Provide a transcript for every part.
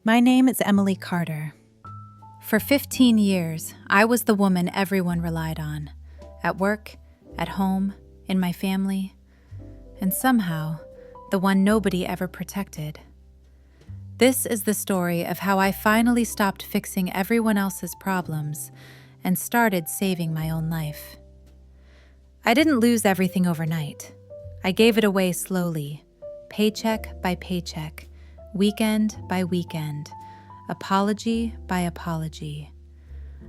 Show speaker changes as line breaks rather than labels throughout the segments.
My name is Emily Carter. For 15 years, I was the woman everyone relied on, at work, at home, in my family, and somehow, the one nobody ever protected. This is the story of how I finally stopped fixing everyone else's problems and started saving my own life. I didn't lose everything overnight. I gave it away slowly, paycheck by paycheck, weekend by weekend, apology by apology,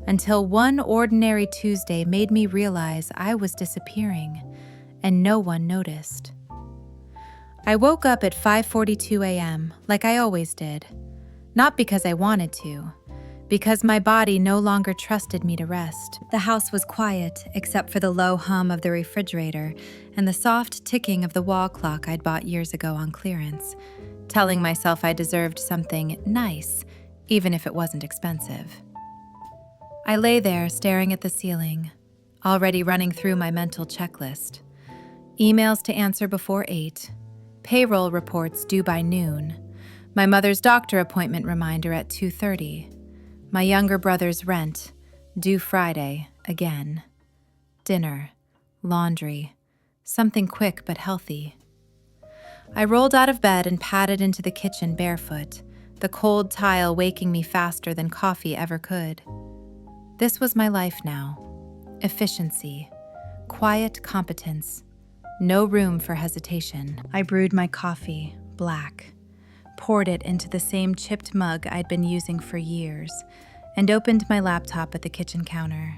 until one ordinary Tuesday made me realize I was disappearing, and no one noticed. I woke up at 5:42 a.m. like I always did, not because I wanted to, because my body no longer trusted me to rest. The house was quiet except for the low hum of the refrigerator and the soft ticking of the wall clock I'd bought years ago on clearance, telling myself I deserved something nice, even if it wasn't expensive. I lay there staring at the ceiling, already running through my mental checklist. Emails to answer before 8, payroll reports due by noon, my mother's doctor appointment reminder at 2:30, my younger brother's rent, due Friday, again, dinner, laundry, something quick but healthy. I rolled out of bed and padded into the kitchen barefoot, the cold tile waking me faster than coffee ever could. This was my life now. Efficiency, quiet competence, no room for hesitation. I brewed my coffee, black, poured it into the same chipped mug I'd been using for years, and opened my laptop at the kitchen counter.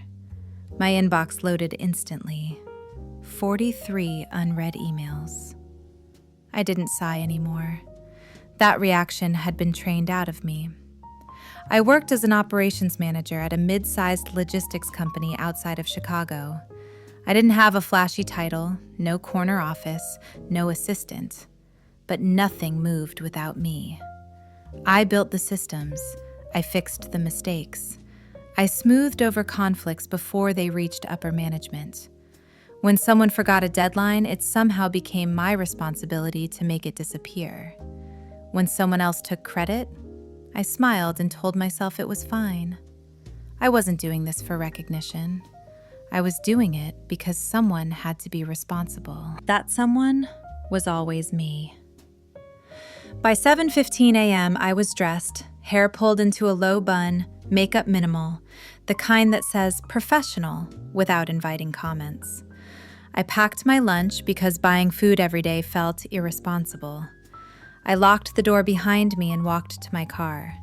My inbox loaded instantly. 43 unread emails. I didn't sigh anymore. That reaction had been trained out of me. I worked as an operations manager at a mid-sized logistics company outside of Chicago. I didn't have a flashy title, no corner office, no assistant, but nothing moved without me. I built the systems. I fixed the mistakes. I smoothed over conflicts before they reached upper management. When someone forgot a deadline, it somehow became my responsibility to make it disappear. When someone else took credit, I smiled and told myself it was fine. I wasn't doing this for recognition. I was doing it because someone had to be responsible. That someone was always me. By 7:15 a.m., I was dressed, hair pulled into a low bun, makeup minimal, the kind that says professional without inviting comments. I packed my lunch because buying food every day felt irresponsible. I locked the door behind me and walked to my car.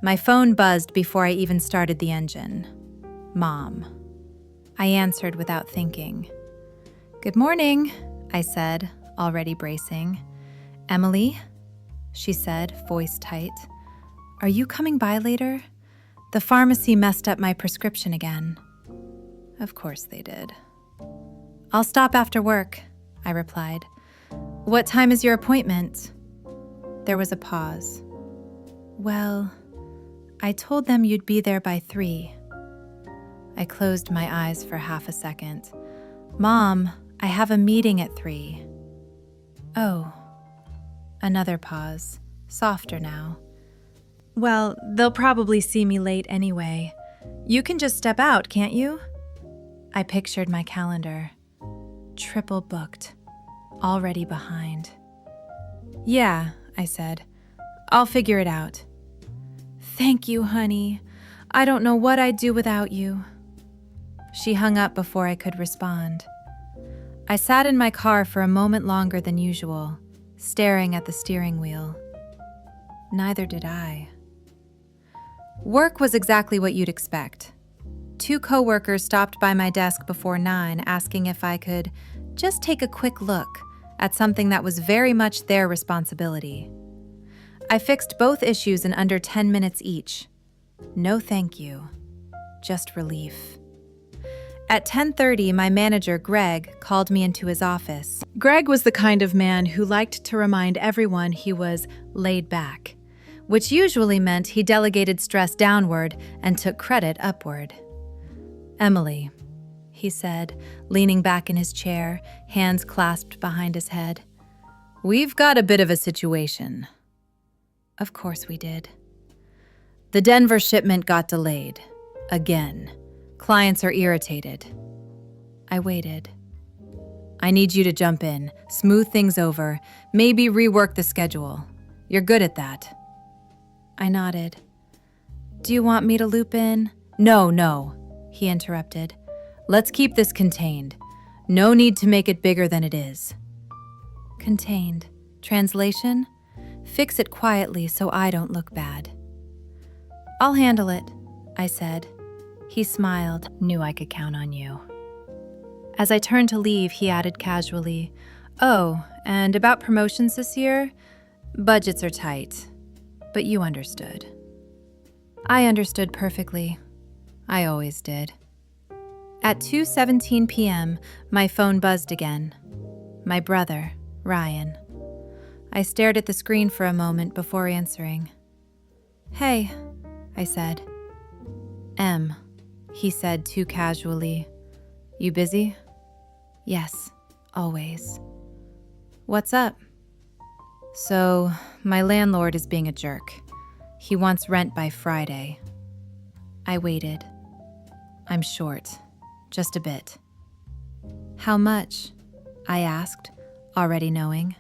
My phone buzzed before I even started the engine. Mom. I answered without thinking. "Good morning," I said, already bracing. "Emily?" she said, voice tight. "Are you coming by later? The pharmacy messed up my prescription again." Of course they did. "I'll stop after work," I replied. "What time is your appointment?" There was a pause. "Well, I told them you'd be there by 3. I closed my eyes for half a second. "Mom, I have a meeting at 3. "Oh." Another pause, softer now. "Well, they'll probably see me late anyway. You can just step out, can't you?" I pictured my calendar. Triple booked, already behind. "Yeah," I said. "I'll figure it out." "Thank you, honey. I don't know what I'd do without you." She hung up before I could respond. I sat in my car for a moment longer than usual, staring at the steering wheel. Neither did I. Work was exactly what you'd expect. 2 coworkers stopped by my desk before 9, asking if I could just take a quick look at something that was very much their responsibility. I fixed both issues in under 10 minutes each. No thank you, just relief. At 10:30, my manager, Greg, called me into his office. Greg was the kind of man who liked to remind everyone he was laid back, which usually meant he delegated stress downward and took credit upward. "Emily," he said, leaning back in his chair, hands clasped behind his head. "We've got a bit of a situation." Of course we did. The Denver shipment got delayed. Again. Clients are irritated. I waited. I need you to jump in, smooth things over, maybe rework the schedule. You're good at that. I nodded. Do you want me to loop in? No, he interrupted. Let's keep this contained. No need to make it bigger than it is. Contained. Translation? Fix it quietly so I don't look bad. I'll handle it, I said. He smiled, knew I could count on you. As I turned to leave, he added casually, Oh, and about promotions this year? Budgets are tight. But you understood. I understood perfectly. I always did. At 2:17 p.m., my phone buzzed again. My brother, Ryan. I stared at the screen for a moment before answering. Hey, I said. M, he said too casually. You busy? Yes, always. What's up? So, my landlord is being a jerk. He wants rent by Friday. I waited. I'm short, just a bit. How much? I asked, already knowing.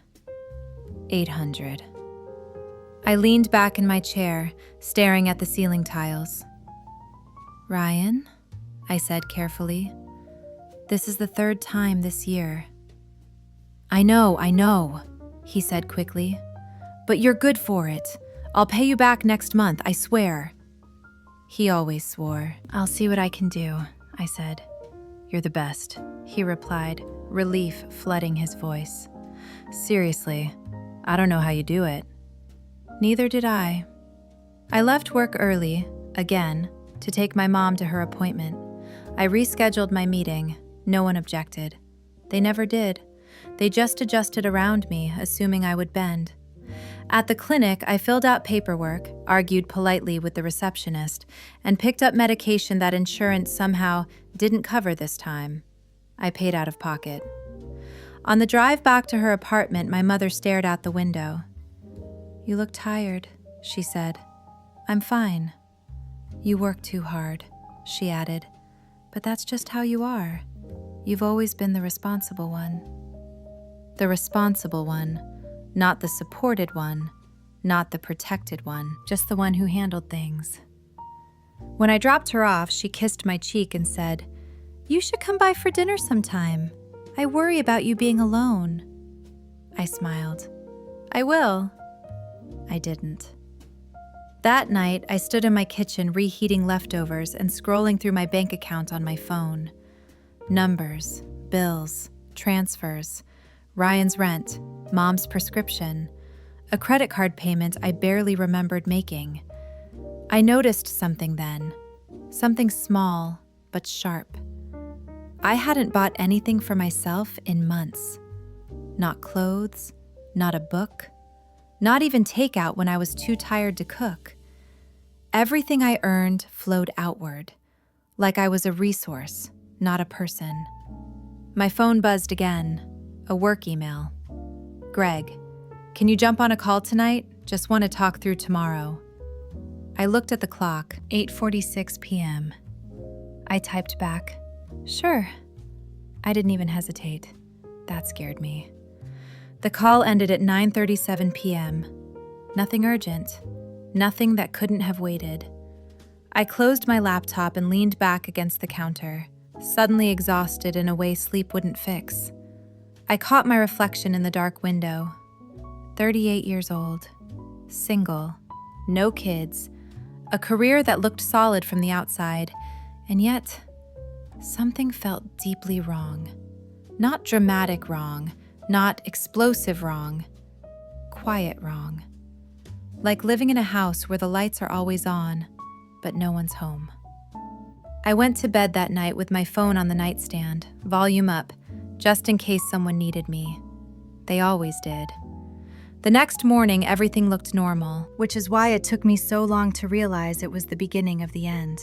800. I leaned back in my chair, staring at the ceiling tiles. Ryan, I said carefully, this is the third time this year. I know, he said quickly. But you're good for it. I'll pay you back next month, I swear. He always swore. I'll see what I can do, I said. You're the best, he replied, relief flooding his voice. Seriously, I don't know how you do it. Neither did I. I left work early, again, to take my mom to her appointment. I rescheduled my meeting. No one objected. They never did. They just adjusted around me, assuming I would bend. At the clinic, I filled out paperwork, argued politely with the receptionist, and picked up medication that insurance somehow didn't cover this time. I paid out of pocket. On the drive back to her apartment, my mother stared out the window. You look tired, she said. I'm fine. You work too hard, she added. But that's just how you are. You've always been the responsible one. The responsible one, not the supported one, not the protected one, just the one who handled things. When I dropped her off, she kissed my cheek and said, You should come by for dinner sometime. I worry about you being alone. I smiled. I will. I didn't. That night, I stood in my kitchen reheating leftovers and scrolling through my bank account on my phone. Numbers, bills, transfers, Ryan's rent, Mom's prescription, a credit card payment I barely remembered making. I noticed something then, something small but sharp. I hadn't bought anything for myself in months. Not clothes, not a book, not even takeout when I was too tired to cook. Everything I earned flowed outward, like I was a resource, not a person. My phone buzzed again, a work email. Greg, can you jump on a call tonight? Just want to talk through tomorrow. I looked at the clock, 8:46 p.m. I typed back, Sure. I didn't even hesitate. That scared me. The call ended at 9:37 p.m. Nothing urgent. Nothing that couldn't have waited. I closed my laptop and leaned back against the counter, suddenly exhausted in a way sleep wouldn't fix. I caught my reflection in the dark window. 38 years old. Single. No kids. A career that looked solid from the outside, and yet something felt deeply wrong. Not dramatic wrong, not explosive wrong, quiet wrong. Like living in a house where the lights are always on, but no one's home. I went to bed that night with my phone on the nightstand, volume up, just in case someone needed me. They always did. The next morning, everything looked normal, which is why it took me so long to realize it was the beginning of the end.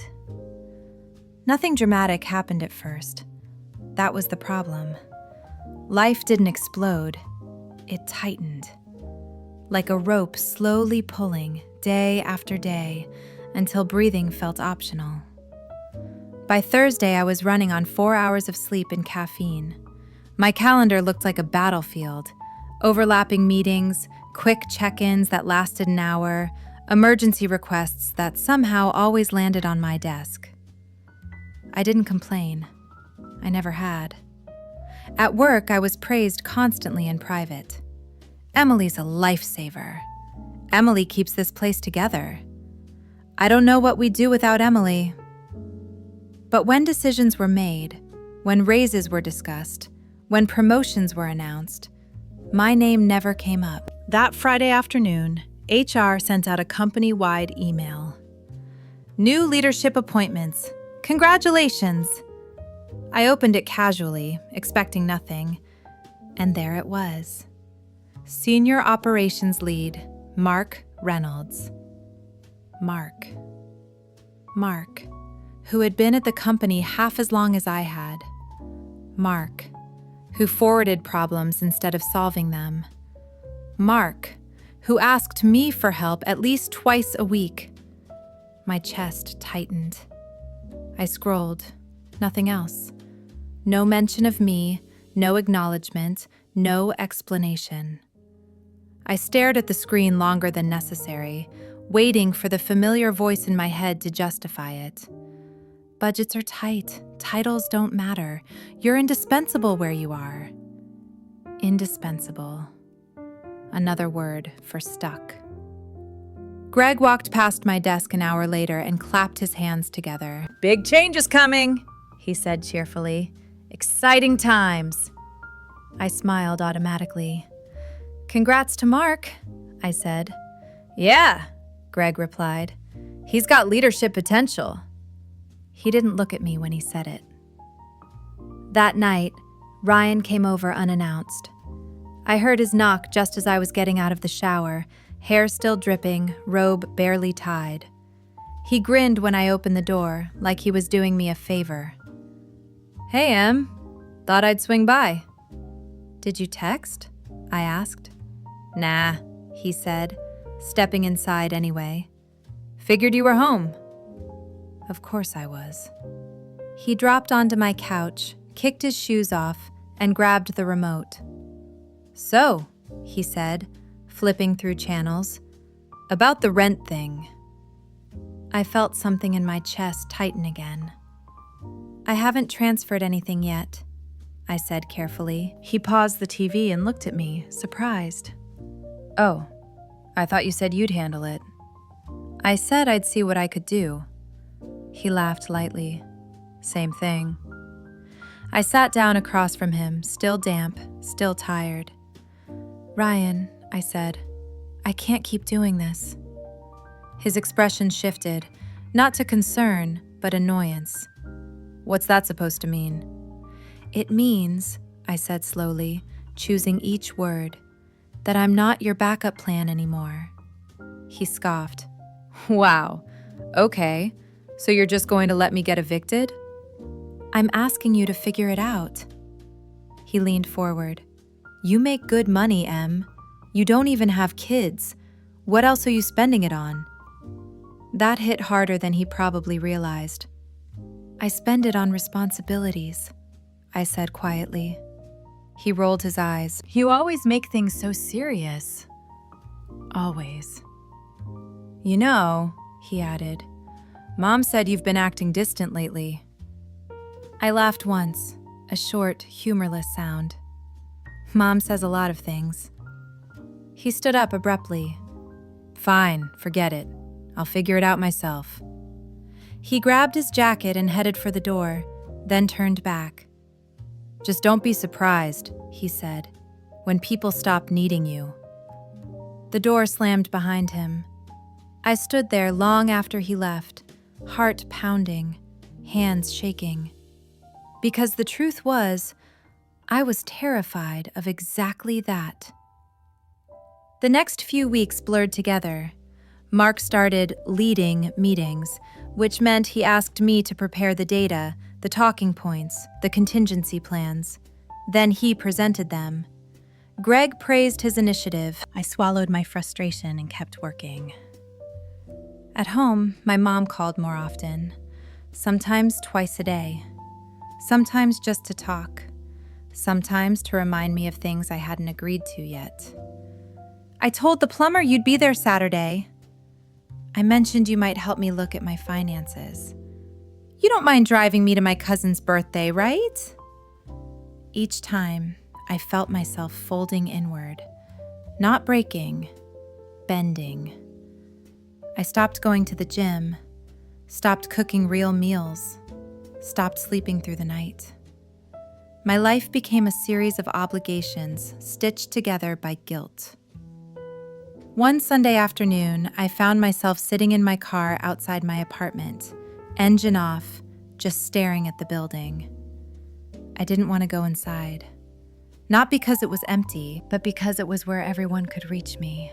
Nothing dramatic happened at first. That was the problem. Life didn't explode. It tightened. Like a rope slowly pulling, day after day, until breathing felt optional. By Thursday, I was running on 4 hours of sleep and caffeine. My calendar looked like a battlefield, overlapping meetings, quick check-ins that lasted an hour, emergency requests that somehow always landed on my desk. I didn't complain. I never had. At work, I was praised constantly in private. Emily's a lifesaver. Emily keeps this place together. I don't know what we'd do without Emily. But when decisions were made, when raises were discussed, when promotions were announced, my name never came up. That Friday afternoon, HR sent out a company-wide email. New leadership appointments. Congratulations! I opened it casually, expecting nothing, and there it was. Senior Operations Lead, Mark Reynolds. Mark, who had been at the company half as long as I had. Mark, who forwarded problems instead of solving them. Mark, who asked me for help at least twice a week. My chest tightened. I scrolled. Nothing else. No mention of me, no acknowledgement, no explanation. I stared at the screen longer than necessary, waiting for the familiar voice in my head to justify it. Budgets are tight. Titles don't matter. You're indispensable where you are. Indispensable. Another word for stuck. Greg walked past my desk an hour later and clapped his hands together. "Big change is coming," he said cheerfully. "Exciting times." I smiled automatically. "Congrats to Mark," I said. "Yeah," Greg replied. "He's got leadership potential." He didn't look at me when he said it. That night, Ryan came over unannounced. I heard his knock just as I was getting out of the shower, hair still dripping, robe barely tied. He grinned when I opened the door, like he was doing me a favor. "Hey, Em. Thought I'd swing by." "Did you text?" I asked. "Nah," he said, stepping inside anyway. "Figured you were home." Of course I was. He dropped onto my couch, kicked his shoes off, and grabbed the remote. "So," he said, flipping through channels, "about the rent thing." I felt something in my chest tighten again. "I haven't transferred anything yet," I said carefully. He paused the TV and looked at me, surprised. "Oh, I thought you said you'd handle it." I said I'd see what I could do. He laughed lightly. "Same thing." I sat down across from him, still damp, still tired. "Ryan," I said, "I can't keep doing this." His expression shifted, not to concern, but annoyance. "What's that supposed to mean?" "It means," I said slowly, choosing each word, "that I'm not your backup plan anymore." He scoffed. "Wow, okay, so you're just going to let me get evicted?" "I'm asking you to figure it out." He leaned forward. "You make good money, Em. You don't even have kids. What else are you spending it on?" That hit harder than he probably realized. "I spend it on responsibilities," I said quietly. He rolled his eyes. "You always make things so serious." "Always." "You know," he added, "Mom said you've been acting distant lately." I laughed once, a short, humorless sound. Mom says a lot of things. He stood up abruptly. "Fine, forget it. I'll figure it out myself." He grabbed his jacket and headed for the door, then turned back. "Just don't be surprised," he said, "when people stop needing you." The door slammed behind him. I stood there long after he left, heart pounding, hands shaking. Because the truth was, I was terrified of exactly that. The next few weeks blurred together. Mark started leading meetings, which meant he asked me to prepare the data, the talking points, the contingency plans. Then he presented them. Greg praised his initiative. I swallowed my frustration and kept working. At home, my mom called more often, sometimes twice a day, sometimes just to talk, sometimes to remind me of things I hadn't agreed to yet. I told the plumber you'd be there Saturday. I mentioned you might help me look at my finances. You don't mind driving me to my cousin's birthday, right? Each time, I felt myself folding inward, not breaking, bending. I stopped going to the gym, stopped cooking real meals, stopped sleeping through the night. My life became a series of obligations stitched together by guilt. One Sunday afternoon, I found myself sitting in my car outside my apartment, engine off, just staring at the building. I didn't want to go inside. Not because it was empty, but because it was where everyone could reach me.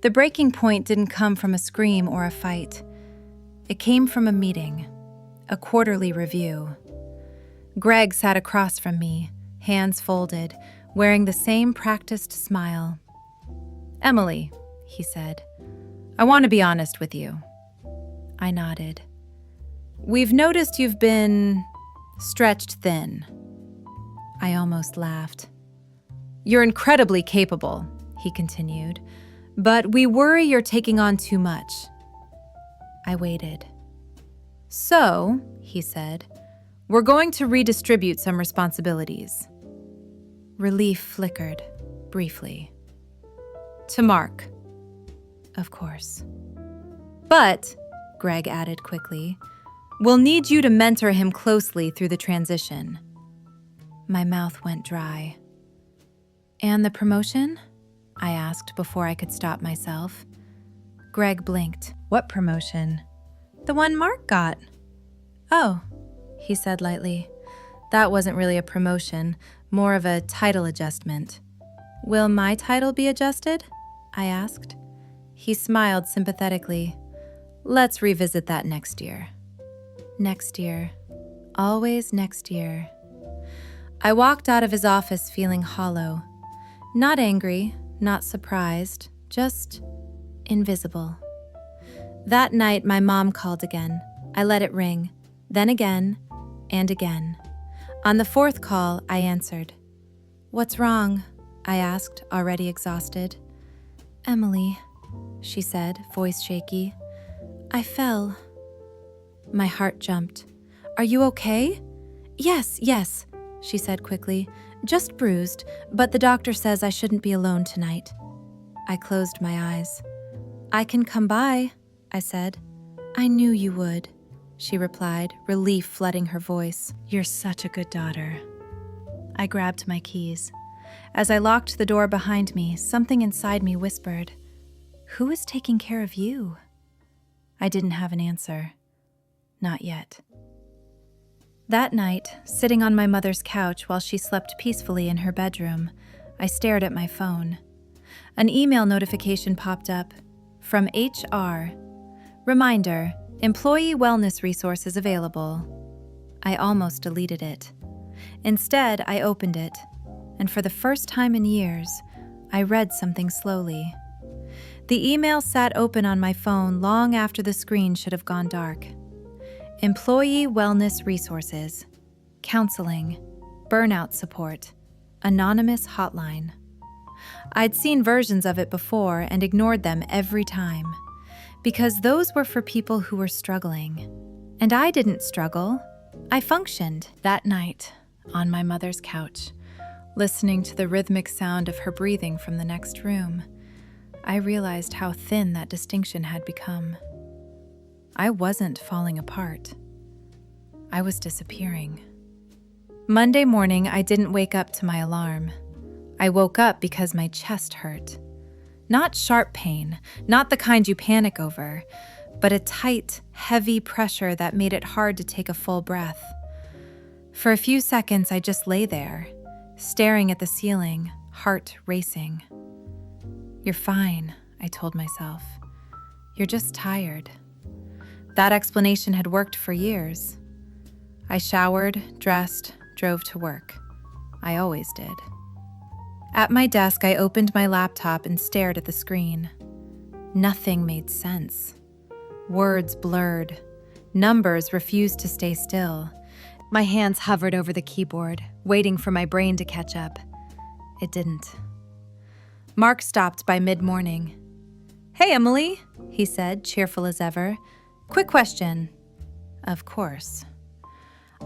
The breaking point didn't come from a scream or a fight. It came from a meeting, a quarterly review. Greg sat across from me, hands folded, wearing the same practiced smile. "Emily," he said, "I want to be honest with you." I nodded. "We've noticed you've been stretched thin." I almost laughed. "You're incredibly capable," he continued, "but we worry you're taking on too much." I waited. "So," he said, "we're going to redistribute some responsibilities." Relief flickered, briefly. "To Mark." Of course. "But," Greg added quickly, "we'll need you to mentor him closely through the transition." My mouth went dry. "And the promotion?" I asked before I could stop myself. Greg blinked. "What promotion?" "The one Mark got." "Oh," he said lightly. "That wasn't really a promotion, more of a title adjustment." "Will my title be adjusted?" I asked. He smiled sympathetically. "Let's revisit that next year." Next year. Always next year. I walked out of his office feeling hollow. Not angry, not surprised, just invisible. That night, my mom called again. I let it ring, then again, and again. On the fourth call, I answered. "What's wrong?" I asked, already exhausted. "Emily," she said, voice shaky. "I fell." My heart jumped. "Are you okay?" Yes, she said quickly. "Just bruised, but the doctor says I shouldn't be alone tonight." I closed my eyes. "I can come by," I said. "I knew you would," she replied, relief flooding her voice. "You're such a good daughter." I grabbed my keys. As I locked the door behind me, something inside me whispered, "Who is taking care of you?" I didn't have an answer. Not yet. That night, sitting on my mother's couch while she slept peacefully in her bedroom, I stared at my phone. An email notification popped up. From HR. Reminder, employee wellness resources available. I almost deleted it. Instead, I opened it, and for the first time in years, I read something slowly. The email sat open on my phone long after the screen should have gone dark. Employee wellness resources, counseling, burnout support, anonymous hotline. I'd seen versions of it before and ignored them every time, because those were for people who were struggling. And I didn't struggle. I functioned. That night, on my mother's couch, listening to the rhythmic sound of her breathing from the next room, I realized how thin that distinction had become. I wasn't falling apart. I was disappearing. Monday morning, I didn't wake up to my alarm. I woke up because my chest hurt. Not sharp pain, not the kind you panic over, but a tight, heavy pressure that made it hard to take a full breath. For a few seconds, I just lay there, staring at the ceiling, heart racing. "You're fine," I told myself. "You're just tired." That explanation had worked for years. I showered, dressed, drove to work. I always did. At my desk, I opened my laptop and stared at the screen. Nothing made sense. Words blurred. Numbers refused to stay still. My hands hovered over the keyboard, waiting for my brain to catch up. It didn't. Mark stopped by mid-morning. "Hey, Emily," he said, cheerful as ever. "Quick question." Of course.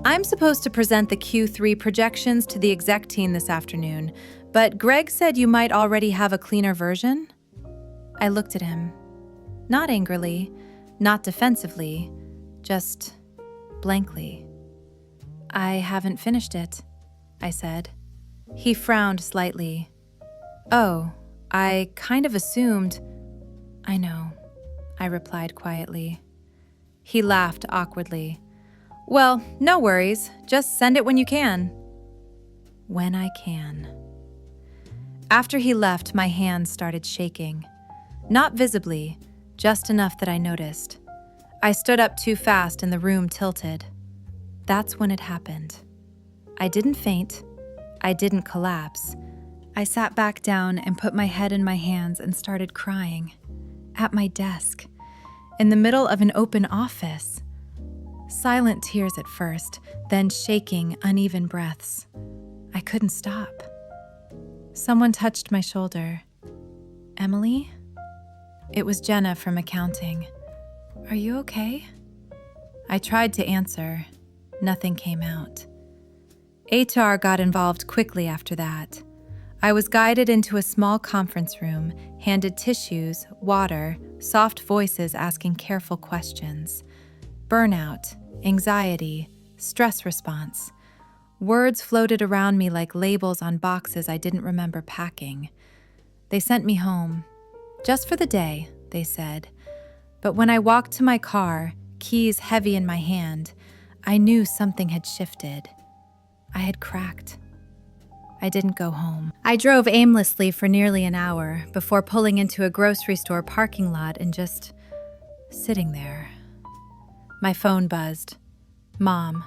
"I'm supposed to present the Q3 projections to the exec team this afternoon, but Greg said you might already have a cleaner version?" I looked at him. Not angrily, not defensively, just blankly. "I haven't finished it," I said. He frowned slightly. "Oh, I kind of assumed—" "I know," I replied quietly. He laughed awkwardly. "Well, no worries. Just send it when you can." When I can. After he left, my hands started shaking. Not visibly, just enough that I noticed. I stood up too fast and the room tilted. That's when it happened. I didn't faint. I didn't collapse. I sat back down and put my head in my hands and started crying. At my desk. In the middle of an open office. Silent tears at first, then shaking, uneven breaths. I couldn't stop. Someone touched my shoulder. "Emily?" It was Jenna from accounting. "Are you okay?" I tried to answer. Nothing came out. HR got involved quickly after that. I was guided into a small conference room, handed tissues, water, soft voices asking careful questions. Burnout, anxiety, stress response. Words floated around me like labels on boxes I didn't remember packing. They sent me home. Just for the day, they said. But when I walked to my car, keys heavy in my hand, I knew something had shifted. I had cracked. I didn't go home. I drove aimlessly for nearly an hour before pulling into a grocery store parking lot and just sitting there. My phone buzzed. "Mom."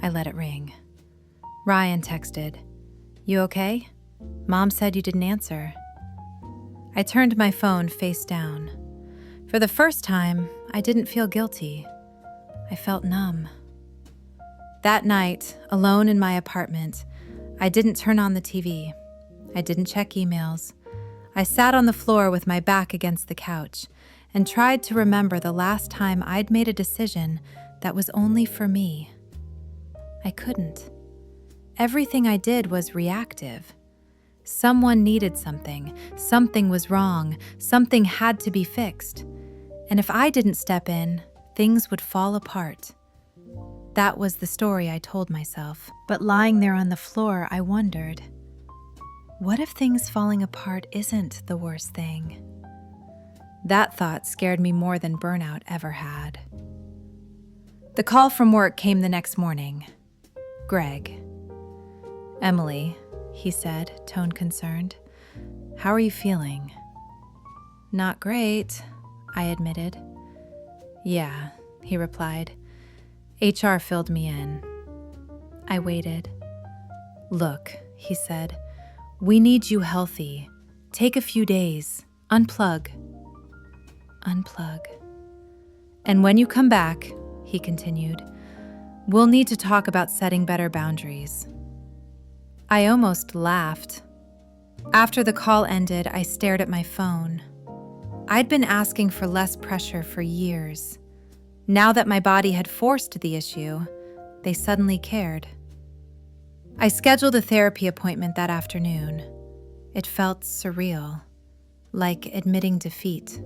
I let it ring. Ryan texted, "You okay? Mom said you didn't answer." I turned my phone face down. For the first time, I didn't feel guilty. I felt numb. That night, alone in my apartment, I didn't turn on the TV. I didn't check emails. I sat on the floor with my back against the couch and tried to remember the last time I'd made a decision that was only for me. I couldn't. Everything I did was reactive. Someone needed something. Something was wrong. Something had to be fixed. And if I didn't step in, things would fall apart. That was the story I told myself. But lying there on the floor, I wondered, what if things falling apart isn't the worst thing? That thought scared me more than burnout ever had. The call from work came the next morning. Greg. "Emily," he said, tone concerned. "How are you feeling?" "Not great," I admitted. "Yeah," he replied. HR filled me in. I waited. "Look," he said, "we need you healthy. Take a few days. Unplug." Unplug. "And when you come back," he continued, "we'll need to talk about setting better boundaries." I almost laughed. After the call ended, I stared at my phone. I'd been asking for less pressure for years. Now that my body had forced the issue, they suddenly cared. I scheduled a therapy appointment that afternoon. It felt surreal, like admitting defeat.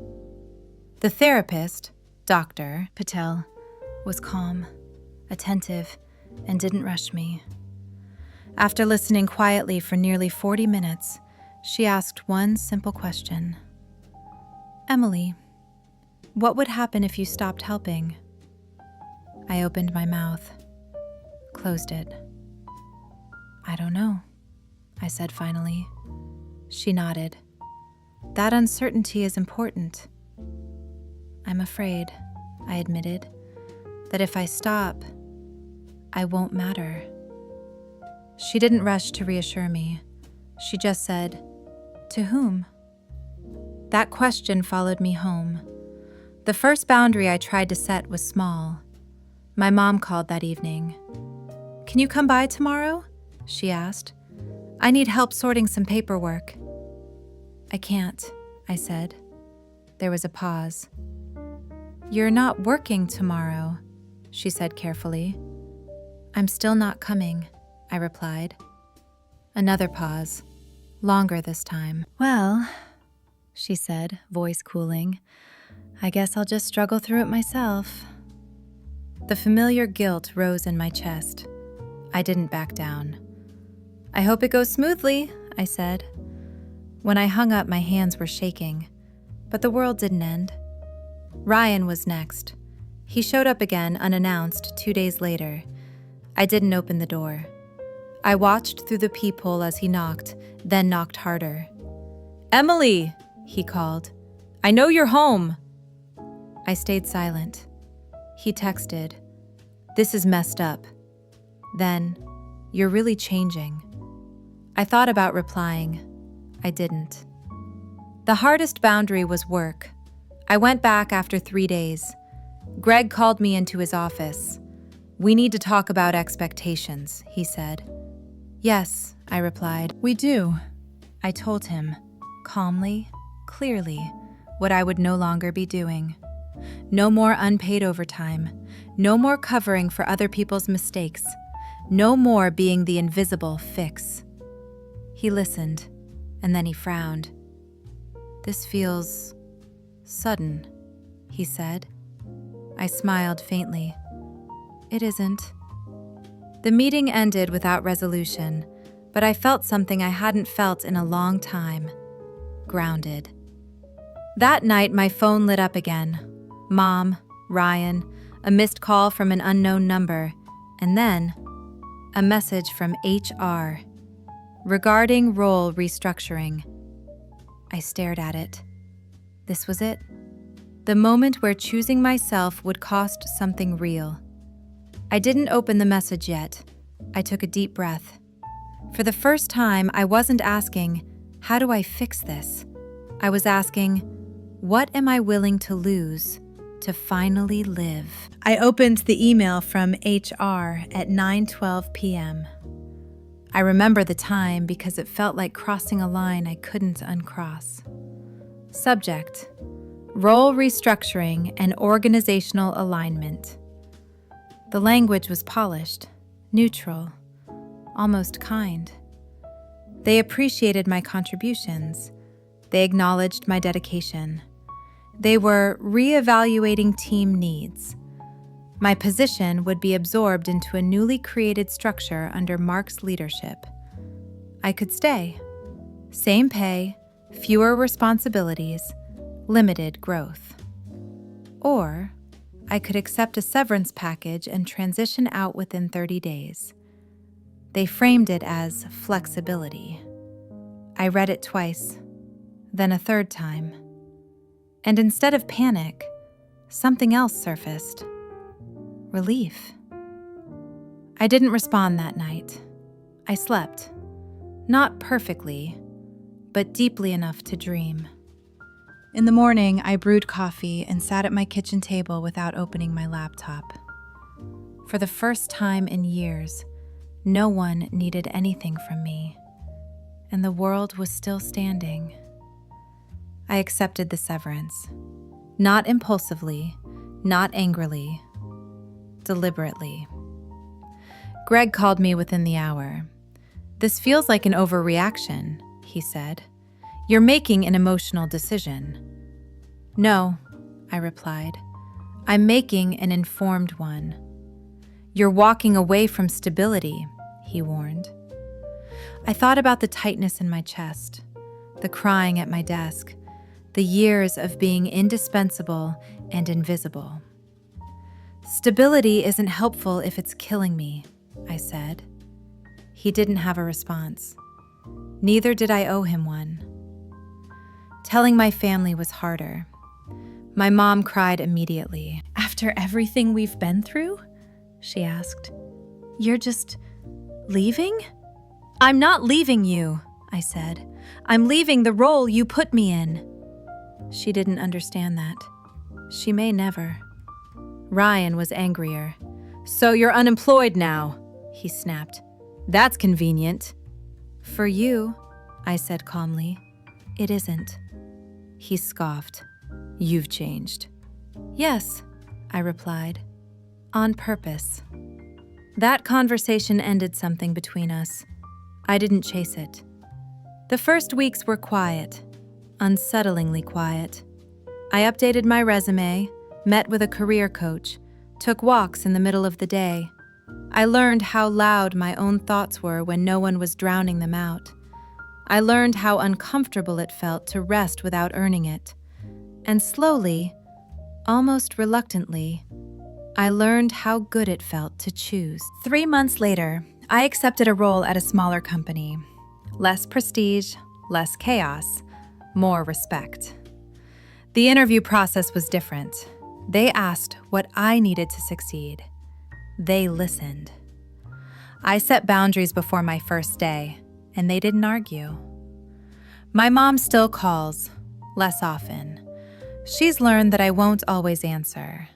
The therapist, Dr. Patel, was calm, attentive, and didn't rush me. After listening quietly for nearly 40 minutes, she asked one simple question. "Emily, what would happen if you stopped helping?" I opened my mouth, closed it. "I don't know," I said finally. She nodded. "That uncertainty is important." "I'm afraid," I admitted, "that if I stop, I won't matter." She didn't rush to reassure me. She just said, "To whom?" That question followed me home. The first boundary I tried to set was small. My mom called that evening. "Can you come by tomorrow?" she asked. "I need help sorting some paperwork." "I can't," I said. There was a pause. "You're not working tomorrow," she said carefully. "I'm still not coming," I replied. Another pause, longer this time. "Well," she said, voice cooling, "I guess I'll just struggle through it myself." The familiar guilt rose in my chest. I didn't back down. "I hope it goes smoothly," I said. When I hung up, my hands were shaking, but the world didn't end. Ryan was next. He showed up again unannounced 2 days later. I didn't open the door. I watched through the peephole as he knocked, then knocked harder. "Emily," he called. "I know you're home." I stayed silent. He texted, "This is messed up." Then, "You're really changing." I thought about replying. I didn't. The hardest boundary was work. I went back after 3 days. Greg called me into his office. "We need to talk about expectations," he said. "Yes," I replied. "We do." I told him, calmly, clearly, what I would no longer be doing. No more unpaid overtime. No more covering for other people's mistakes. No more being the invisible fix. He listened, and then he frowned. "This feels sudden," he said. I smiled faintly. "It isn't." The meeting ended without resolution, but I felt something I hadn't felt in a long time. Grounded. That night, my phone lit up again. Mom, Ryan, a missed call from an unknown number, and then a message from HR regarding role restructuring. I stared at it. This was it. The moment where choosing myself would cost something real. I didn't open the message yet. I took a deep breath. For the first time, I wasn't asking, "How do I fix this?" I was asking, "What am I willing to lose to finally live?" I opened the email from HR at 9:12 p.m. I remember the time because it felt like crossing a line I couldn't uncross. Subject: Role restructuring and organizational alignment. The language was polished, neutral, almost kind. They appreciated my contributions. They acknowledged my dedication. They were reevaluating team needs. My position would be absorbed into a newly created structure under Mark's leadership. I could stay. Same pay, fewer responsibilities, limited growth. Or I could accept a severance package and transition out within 30 days. They framed it as flexibility. I read it twice, then a third time. And instead of panic, something else surfaced. Relief. I didn't respond that night. I slept. Not perfectly, but deeply enough to dream. In the morning, I brewed coffee and sat at my kitchen table without opening my laptop. For the first time in years, no one needed anything from me, and the world was still standing. I accepted the severance. Not impulsively, not angrily, deliberately. Greg called me within the hour. "This feels like an overreaction," he said. "You're making an emotional decision." "No," I replied. "I'm making an informed one." "You're walking away from stability," he warned. I thought about the tightness in my chest, the crying at my desk, the years of being indispensable and invisible. "Stability isn't helpful if it's killing me," I said. He didn't have a response. Neither did I owe him one. Telling my family was harder. My mom cried immediately. "After everything we've been through?" she asked. "You're just leaving?" "I'm not leaving you," I said. "I'm leaving the role you put me in." She didn't understand that. She may never. Ryan was angrier. "So you're unemployed now," he snapped. "That's convenient." "For you," I said calmly, "it isn't." He scoffed. "You've changed." "Yes," I replied, "on purpose." That conversation ended something between us. I didn't chase it. The first weeks were quiet, unsettlingly quiet. I updated my resume, met with a career coach, took walks in the middle of the day. I learned how loud my own thoughts were when no one was drowning them out. I learned how uncomfortable it felt to rest without earning it. And slowly, almost reluctantly, I learned how good it felt to choose. 3 months later, I accepted a role at a smaller company. Less prestige, less chaos, more respect. The interview process was different. They asked what I needed to succeed. They listened. I set boundaries before my first day, and they didn't argue. My mom still calls, less often. She's learned that I won't always answer.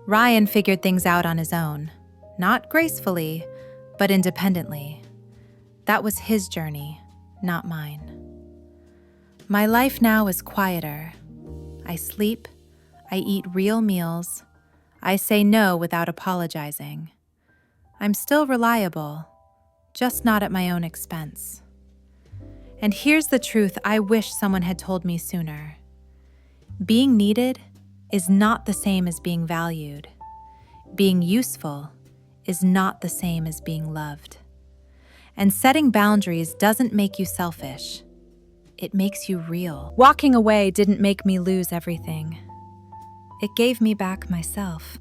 Ryan figured things out on his own, not gracefully, but independently. That was his journey, not mine. My life now is quieter. I sleep, I eat real meals, I say no without apologizing. I'm still reliable, just not at my own expense. And here's the truth I wish someone had told me sooner. Being needed is not the same as being valued. Being useful is not the same as being loved. And setting boundaries doesn't make you selfish. It makes you real. Walking away didn't make me lose everything. It gave me back myself.